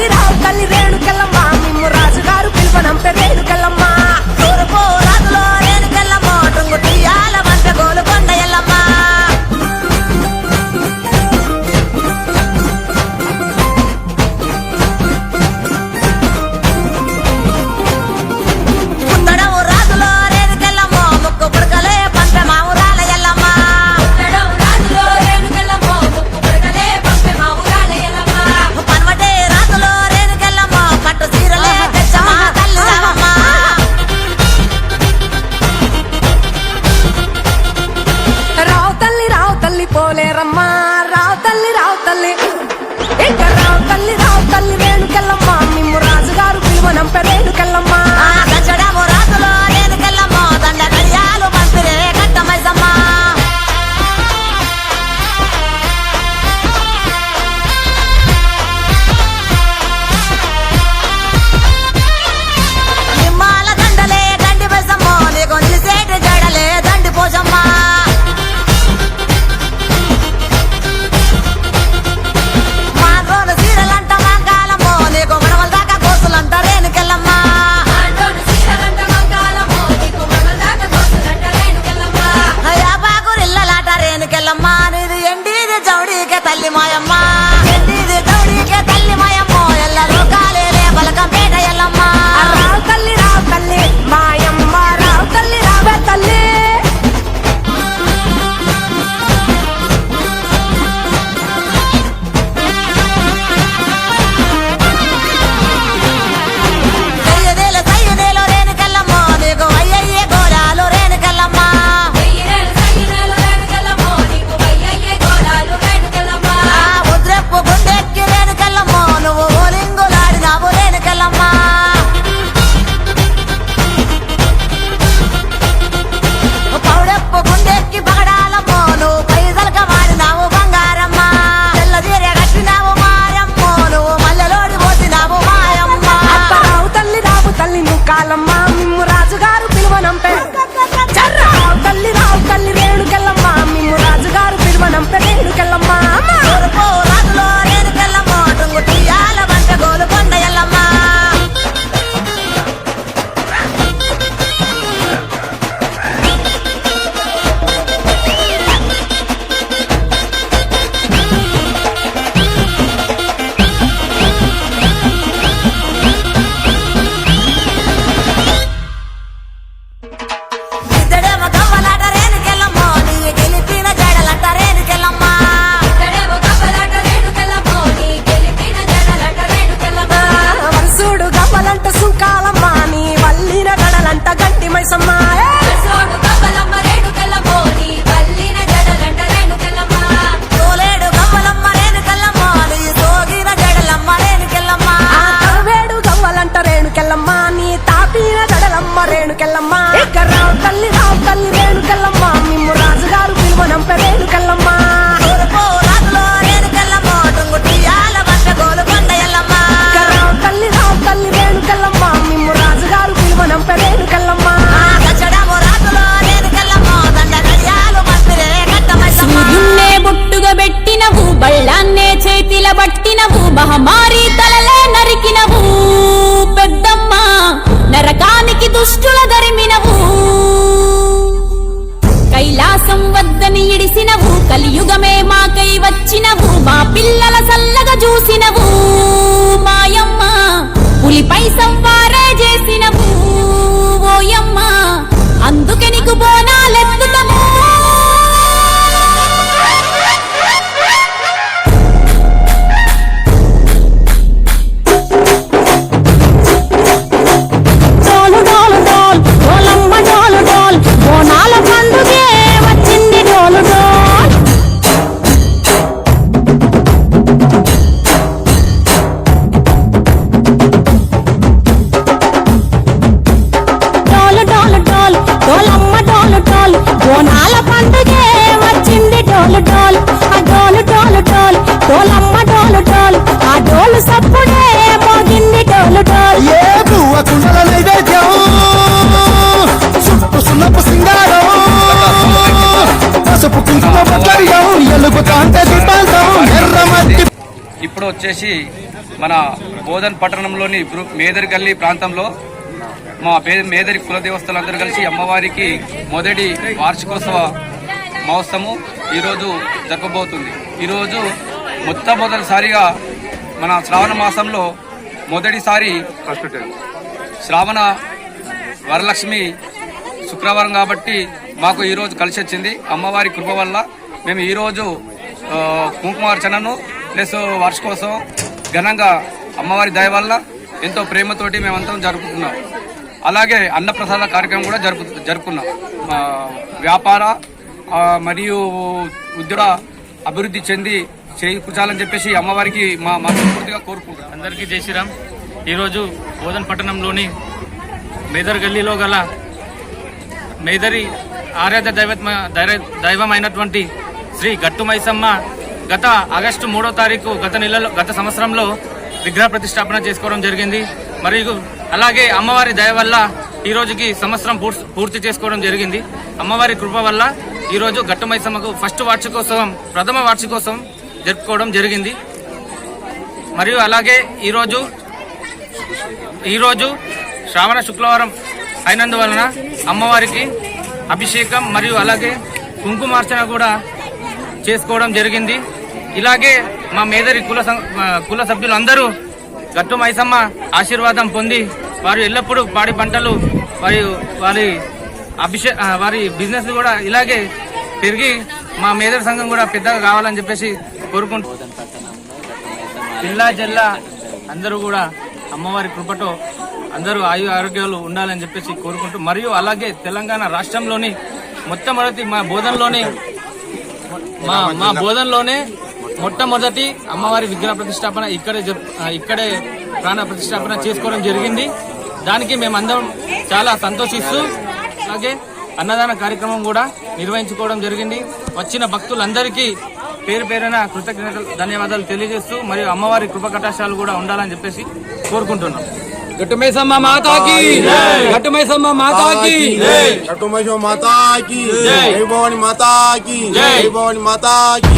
తల్లి రావు తల్లి రేణుకెళ్ళమ్మ మిమ్ము రాజుగారు పిలువనంపే రేణుకెళ్ళమ్మ తూర్పు రాజులో రేణుకెళ్ళమ్మ టుంగు టీయాల వంట గోలుకొండ ఎల్లమ్మ పుత్తడవు రాజులో రేణుకెళ్ళమ్మ ముక్కు పుడకలే పంట మావురాల ఎల్లమ్మ పన్వటే రాజులో రేణుకెళ్ళమ్మ పట్టు చీరలే తెచ్చమ్మ తల్లి రావమ్మ రావు తల్లి పోలేరమ్మ రావు తల్లి ఇంకా రావు తల్లి రేణుకెళ్ళమ్మ మిమ్ము రాజుగారు పిలువనంపే రేణుకెళ్ళమ్మ గజడము రాజులో రేణుకెళ్ళమ్మ దండ గడియాలు పంపిరే కట్టమైసమ్మ నిమ్మాల దండలే దండి బసమ్మ నీకు నిలిసేటి జడలే దండి పోసమ్మ మాగోలు సీరలంట మంగాలమ్మో నీకు మనవల దాకా కోసులంట రేణుకెళ్ళమ్మ యాపాకురిల్లలాట రేణుకెళ్ళమ్మ నీది ఎండిది జౌడీకే తల్లి మాయమ్మ ఎండిది జౌడీకే తల్లి మాయమ్మ ఎల్ల లోకాలే బలకం పేట ఎల్లమ్మ రావు తల్లి మాయమ్మ రావు తల్లి రావే తల్లి సయ్యదేలో రేణుకెళ్ళమ్మ నీకు అయ్యయ్యే గోరాలు రేణుకెళ్ళమ్మ ఉద్రెప్పు గుండెక్కి రేణుకెళ్ళమ్మ నువ్వు ఓలింగులాడినావు రేణుకెళ్ళమ్మ పౌడెప్పు గుండెక్కి పగడాలమ్మ నువ్వు పైసలక మారినావు బంగారమ్మ తెల్లదీర కట్టినావు మాయమ్మ నువ్వు మల్లెలోడి పోసినావు మాయమ్మ రావు తల్లి నువ్వు కాలమ్మ మిమ్ము రాజుగారు పిలువనంపే రావు తల్లి రేణుకెళ్ళమ్మ మిమ్ము రాజుగారు పిలువనంపే రేణుకెళ్ళమ్మ తూర్పు రాజులో రేణుకెళ్ళమ్మ టుంగు టీయాల వంట గోలుకొండ ఎల్లమ్మ ఇద్దడేమో గవ్వలాట రేణుకెళ్ళమ్మ నీ గెలిపిన జడలంట రేణుకెళ్ళమ్మ వరుసుడు గవ్వలంట సుంకాలమ్మ నీ వల్లిన గడలంట గంటి మైసమ్మ తోలేడు గవ్వలమ్మ రేణుకెళ్ళమ్మ నీ సోగిన జడలమ్మ రేణుకెళ్ళమ్మ వేడు గవ్వలంట రేణుకెళ్ళమ్మ నీ తాపిన జడలమ్మ రేణుకెళ్ళమ్మ రావు తల్లి రేణుకెళ్ళమ్మ మిమ్ము రాజుగారు పిలువనంపే రేణుకెళ్ళమ్మ తూర్పు రాజులో రేణుకెళ్ళమ్మ టుంగు టీయాల వంట గోలుకొండ ఎల్లమ్మ రావు తల్లి రేణుకెళ్ళమ్మ మిమ్ము రాజుగారు పిలువనంపే రేణుకెళ్ళమ్మ గజడము రాజులో రేణుకెళ్ళమ్మ దండ గడియాలు పంపిరే కట్టమైసమ్మ సూర్యున్నే బొట్టుగా పెట్టినవు బళ్ళాన్నే చేతిల పట్టినవు మహమారి తలలే నరికినవు పెద్దమ్మ నరకానికి దుష్టుల దరిమినవు కైలాసం వద్దని ఇడిసినవు కలియుగమే మాకై వచ్చినవు మా పిల్లల సల్లగా చూసినవు మాయమ్మ పులిపై సంవారే చేసినవు ఓయమ్మ అందుకే నీకు బోనాలెత్తుతము డోలు డోలు డోల్ డోలమ్మ డోలు డోల్ బోనాల పండుగే వచ్చింది డోలు డోల్ డోలు డోలు డోల్ డోలమ్మ డోలు డోల్ బోనాల పండుగే వచ్చింది డోలు డోల్ ఆ డోలు డోలు డోల్ డోలమ్మ డోలు డోల్ ఆ డోలు సప్పుడే మోగింది డోలు డోల్ ఏ పువ్వ కుండల నైవేద్యం సుప్పు సున్నపు సింగారం పసుపు కుంకుమ పచ్చడియం ఎలుగు కాంత దీపాంతం ఎర్రమట్టి. ఇప్పుడు వచ్చేసి మన బోధన్ పట్టణంలోని మేదరి గల్లీ ప్రాంతంలో మా మేదరి కుల దేవస్థలందరూ కలిసి అమ్మవారికి మొదటి వార్షికోత్సవ మహోత్సవం ఈరోజు జరపబోతుంది. ఈరోజు మొట్టమొదటిసారిగా మన శ్రావణ మాసంలో మొదటిసారి శ్రావణ వరలక్ష్మి శుక్రవారం కాబట్టి మాకు ఈరోజు కలిసి వచ్చింది. అమ్మవారి కృప వల్ల మేము ఈరోజు కుంకుమార్చనను ప్లస్ వార్షికోత్సవం ఘనంగా అమ్మవారి దయ వల్ల ఎంతో ప్రేమతోటి మేమంతా జరుపుకున్నాం. అలాగే అన్నప్రసాద కార్యక్రమం కూడా జరుపుకున్నాం. వ్యాపార మరియు ఉద్యోగ అభివృద్ధి చెంది చేకూర్చాలని చెప్పేసి అమ్మవారికి మా మనస్ఫూర్తిగా కోరుకుంటున్నాం. అందరికీ జై శ్రీరామ్. ఈరోజు బోధన్ పట్టణంలోని మేదర్ గల్లీలో గల మేదరి ఆరాధ్య దైవం అయినటువంటి శ్రీ గట్టు మైసమ్మ గత ఆగస్టు 3వ తారీఖు గత సంవత్సరంలో విగ్రహ ప్రతిష్టాపన చేసుకోవడం జరిగింది. మరియు అలాగే అమ్మవారి దయ వల్ల ఈ రోజుకి సంవత్సరం పూర్తి చేసుకోవడం జరిగింది. అమ్మవారి కృప వల్ల ఈరోజు గట్టు మైసమ్మకు ప్రథమ వార్షికోత్సవం జరుపుకోవడం జరిగింది. మరియు అలాగే ఈరోజు శ్రావణ శుక్రవారం అయినందువలన అమ్మవారికి అభిషేకం మరియు అలాగే కుంకుమార్చన కూడా చేసుకోవడం జరిగింది. ఇలాగే మా మేదరి కుల సభ్యులందరూ గట్టు మైసమ్మ ఆశీర్వాదం పొంది వారు ఎల్లప్పుడూ పాడి పంటలు మరియు వారి బిజినెస్ కూడా ఇలాగే పెరిగి మా మేదరి సంఘం కూడా పెద్దగా కావాలని చెప్పేసి కోరుకుంటూ జిల్లా జిల్లా అందరూ కూడా అమ్మవారి కృపతో అందరూ ఆరోగ్యాలు ఉండాలని చెప్పేసి కోరుకుంటూ మరియు అలాగే తెలంగాణ రాష్ట్రంలోని మొట్టమొదటి మా బోధనలోనే మొట్టమొదటి అమ్మవారి విగ్రహ ప్రతిష్టాపన ఇక్కడే ప్రాణ ప్రతిష్టాపన చేసుకోవడం జరిగింది. దానికి మేమందరం చాలా సంతోషిస్తూ అలాగే అన్నదాన కార్యక్రమం కూడా నిర్వహించుకోవడం జరిగింది. వచ్చిన భక్తులందరికీ పేరు పేరున కృతజ్ఞతలు ధన్యవాదాలు తెలియజేస్తూ మరియు అమ్మవారి కృప కటాక్షాలు కూడా ఉండాలని చెప్పేసి కోరుకుంటున్నాం. గట్టు మైసమ్మ మాతాకి గట్టు మైసమ్మ మాతాకి గట్టు మైసమ్మ మాతాకి జై భవాని మాతాకి జై భవాని మాతాకి